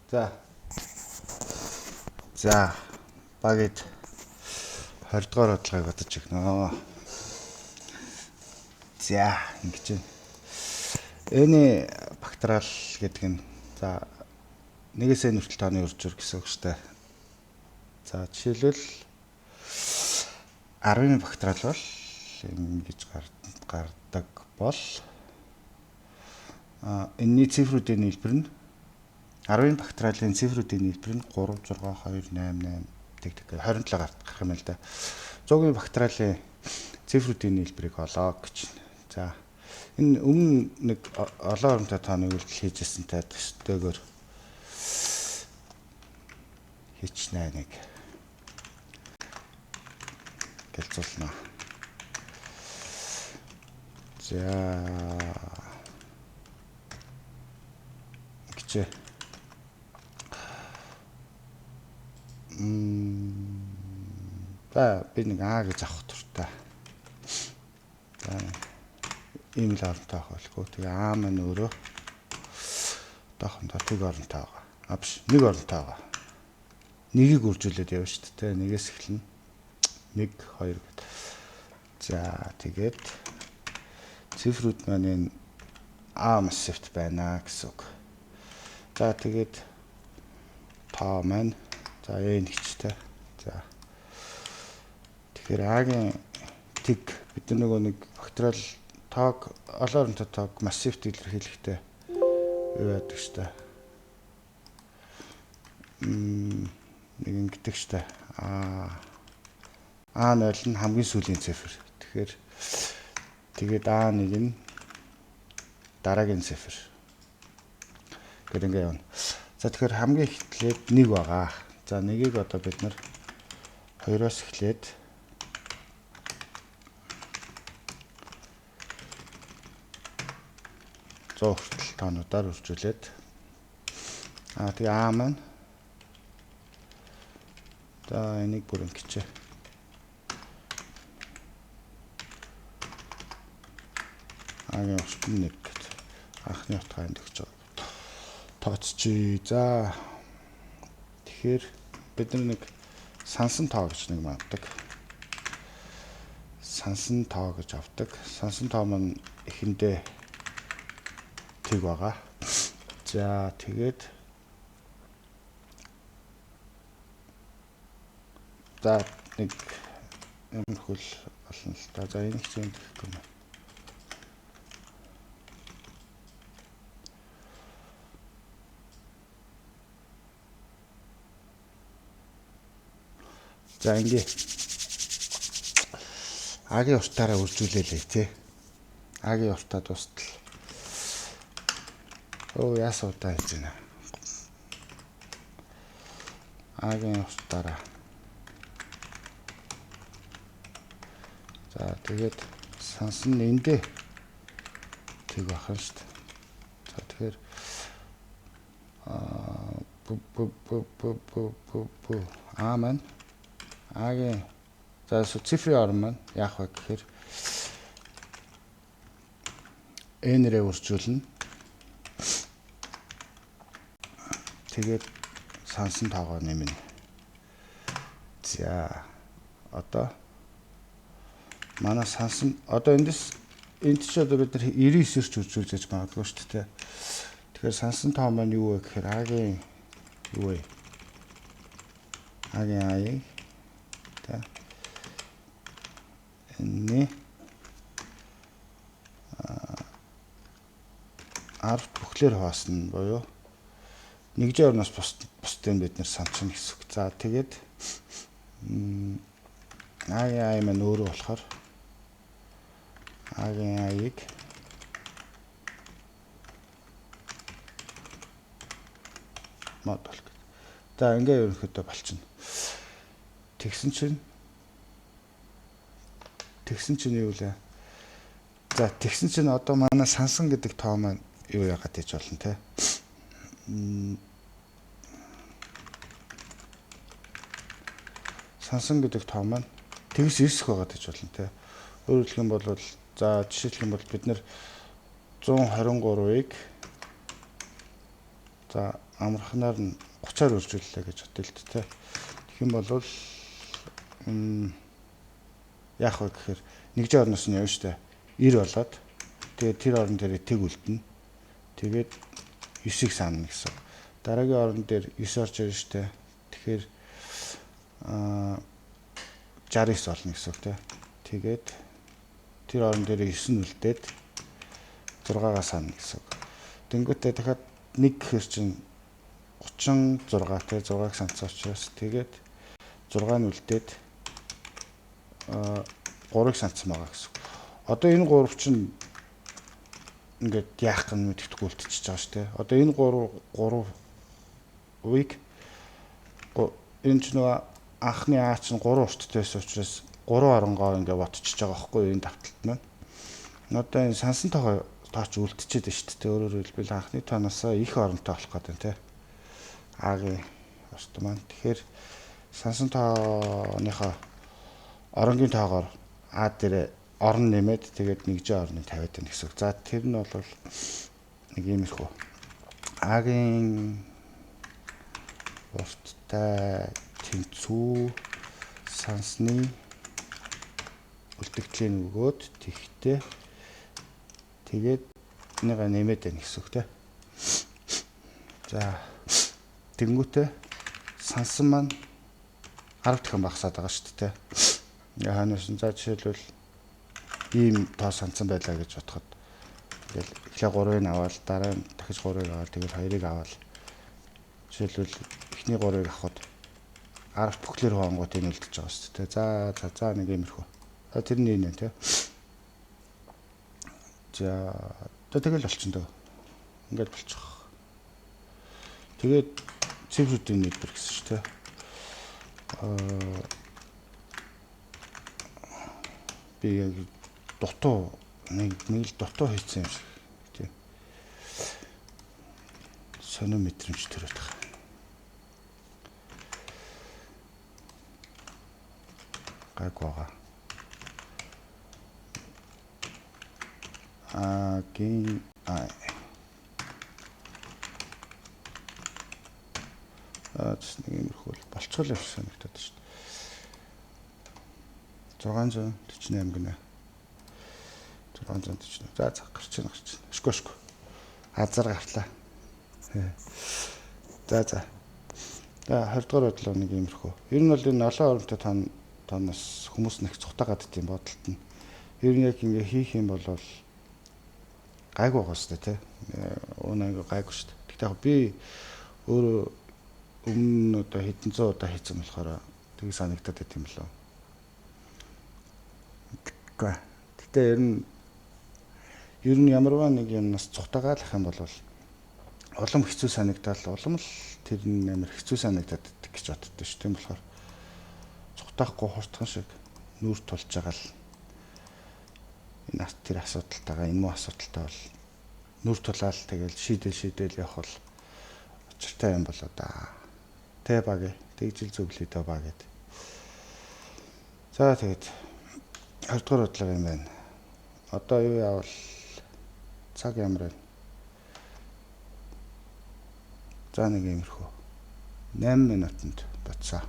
За багид 20 дугаар бодлогыг бодож игнэ. За ингэж байна. Эний бактериал гэдэг нь за 1-ээс n хүртэл тооны үржүүр гэсэн үг шүү дээ. За жишээлбэл 10-ын бактериал бол ингэж гардаг бол энэний цифруудын нийлбэр нь 10-ын бактериалын цифруудын нийлбэр нь 3, 6, 2, 8 тэг 27 гарах юм л да. 100-ын бактериалын цифруудын нийлбэрийг олоо гэж. За энэ өмнө нэг олон оромтой тооны үйлдэл хийжсэнтэй төстэйгээр хийчнэ нэг гэлцүүлнэ. За гэж би нэг гэж авах туртай. За ийм л оронтой авах байлгүй. Тэгээ маань өөрөө доохондоо тэг оронтой байгаа. Биш, нэг оронтой байгаа. Нэгийг үржүүлээд явна шүү дээ. Нэгээс эхэлнэ. 1, 2 гэд. За тэгээд цифрүүд маань энэ массивт байна гэсэн үг. За тэгээд тоо маань за n гэжтэй. За тэгэхээр А-гийн тэг бид нэг бактериал тоог олон оронтой тоог массивт илэрхийлэхдээ юу яадаг штэ. Нэг ингэдэг штэ. А0 нь хамгийн сүүлийн цифр. Тэгэхээр тэгээд А1 нь дараагийн цифр. Гэт ингэ явна. За тэгэхээр хамгийн эхлээд 1 байгаа. За 1-ийг одоо бид нар 2-оос эхлээд 100 хүртэл тоонуудаар үржүүлээд тэгээ А маань за энийг бүр ингэчээ. Агийн ортон 1 гэж анхны утгаа энд өгч байгаа. Тооцчий. За тэгэхээр бид нэг сансан тоо гэж нэг авдаг. Сансан тоо гэж авдаг. Сансан тоо маань эхэндээ тэг байгаа. За тэгээд за нэг юм хөл болно л та. За энийг чинь гэхгүй юм. За ингэ агийн уртаараа үржүүлээлээ тий. Агийн уртаа дуустал. Яасаа удаа хийж байна. Агийн уртаараа. За тэгээд сансан эндээ тэг бахан шүү дээ. За тэгэхээр маань агийн за цифрын орн маань яах вэ гэхээр n-рээ үржүүлнэ. Тэгээд сансан тоогоо нэмнэ. За одоо манай сансан одоо эндээс энд ч одоо бид нар 99-ээр ч үржүүлж яж магадгүй шүү дээ. Тэгэхээр сансан тоо маань юу вэ гэхээр агийн юу вэ? Агийн аяг та энэ ард бүхлээр хуваасна буюу нэгжийн орноос бусдын бид нэр санчна гэсэн үг. За тэгээд агийн аяг маань өөрөө болохоор агийн аяг модуль. За ингээ ерөнхийдөө болчихно. Тэгсэн чинь юу вэ? За тэгсэн чинь одоо манай сансан гэдэг тоо маань юу яагаад гэж болно те. Сансан гэдэг тоо маань тэгс 9 байгаа гэж болно те. Өөрөөр хэлэх юм бол за жишээлх юм бол бид нэр 123-ыг За амархнаар нь 30-аар үржүүллээ гэж бодъё л тэ. Тэгэх юм бол яах вэ гэхээр нэгжийн орноос нь явна штэ. 90 болоод тэгээд тэр орон дээр тэг үлдэнэ. Тэгээд 9-ийг саана гэсэн. Дараагийн орон дээр 9 орж ирнэ штэ. Тэгэхээр 69 болно гэсэн үг тэ. Тэгээд тэр орон дээр 9 нь үлдээд 6-аас саана гэсэн үг. Тэнгүүтээ дахиад 1 гэхэр чинь 36 тэ 6-ыг санацсан учраас тэгээд 6 нь үлдээд 3-ыг санацсан байгаа гэсэн. Одоо энэ 3 чинь ингээд яах гэж мэддэхгүй үлдчихэж байгаа шүү дээ. Одоо энэ 3-ыг энэ ч нөгөө анхны А чинь 3 урттайсэн учраас 3 оронгоо ингээд ботчихж байгаа байхгүй юу энэ давталт маань. Одоо энэ сансан тооч үлдчихэд байна шүү дээ. Өөрөөр хэлбэл анхны тооноос их оронтой болох гэдэг нь тий. А-гийн урт маань. Тэгэхээр сансан тооныхоо оронгийн тоогоор А дээр орон нэмээд тэгээд нэгжийн орныг тавиад байна гэсэн үг. За тэр нь бол нэг иймэрхүү. А-гийн урттай тэнцүү сансны үлдэгдлийн өгөөд тэгтээ тэгээд энийг нэмээд байна гэсэн үг те. За тэнгүүтээ сансан маань 10 дахин багасаад байгаа шүү дээ те. Яанаас за жишээлбэл ийм тоо сансан байлаа гэж бодоход ингээл эхлээ 3-ыг аваад дараа нь дахиж 3-ыг аваад тэгээд 2-ыг аваад жишээлбэл эхний 3-ыг авахд 10 бүхлээр хонгууд энэ үлдчихэж байгаа шүү дээ. За нэг иймэрхүү. Тэрний энэ тий. За тэгэл болчихно дөө. Ингээд болчих. Тэгээд цифруудын нийлбэр гэсэн шүү дээ. Би яг дутуу нэг л дутуу хийсэн юм шиг тийм. Сонио мэдрэмж төрөөд байгаа. Гайг байгаа. А-гийн ч нэг юмрхүү болцоол юм санагдаад шүү дээ. 648 гинэ. 648. За гарч байна. Шгүй. Азар гарлаа. За. 20 дугаар бодлоо нэг юмрхүү. Ер нь бол энэ олон оронтой тооноос хүмүүс нэг цухтагаад дим бодолт нь. Ер нь яг ингээ хийх юм бол гайгүй байгаа шүү дээ тий. Үнэ гайгүй шүү дээ. Гэхдээ яг би өөрөө өмнө одоо хэдэн зуун удаа хийсэн болохоор тийг санагдаад байт юм лөө. Гэхдээ ер нь ямарваа нэг юмнаас цухтагаалах юм бол улам хэцүү санагдал улам л тэр нь амар хэцүү санагдаад идэх гэж боддоо шүү. Тийм болохоор цухтаахгүй хурдхан шиг нүүр тулж байгаа л энэ тэр асуудалтайгаа энэ муу асуудалтай бол нүүр тулаал тэгэл шийдэл явах бол очиртай юм болоо да. Тэ баг тэгжил зөвлөе дөө баг гэд. За тэгээд 20 дугаар бодлого юм байна. Одоо юу яавал цаг ямар вэ? За нэг иймэрхүү 8 минутанд буцаа.